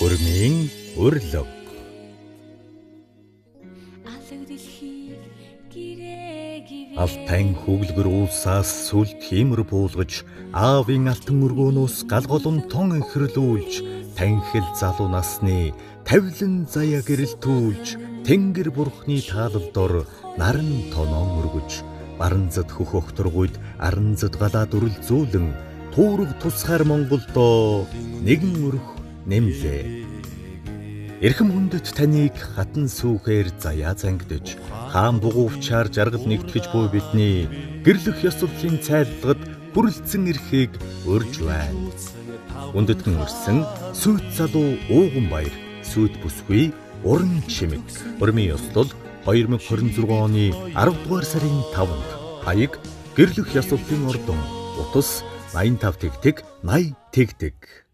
Урмын өрлөг. Алтан хөглгөр уулсаас сүл тиймэр буулгаж, аавын алтан өргөөнөөс галголон тон ихрлүүлж, танхил залуу насны тавилан заяа гэрэлтүүлж, Тэнгэр бурхны таалалдор наран тоноон өргөж, баранзад хөх өгтөргүйд аранзад галаад үрэлзүүлэн, туураг тусгаар Монголдоо нэгэн өрх нэмлээ. Эрхэм хүндэт таныг хатан сүүхээр заяа зангидж, хаан бугуувчаар жаргал нэгтгэж буй бидний гэрлэх ёслолын цайлгад хүрэлцэн эрхийг урьж байна. Хүндэтгэн өрсөн сүйт залуу ууган баяр, сүйт бүсгүй уран чимэг. Урмын ёслол 2026 оны 10 дугаар сарын 5-нд хаяг гэрлэх ёслолын ордон утас 85 тэгтэг 80 тэгтэг.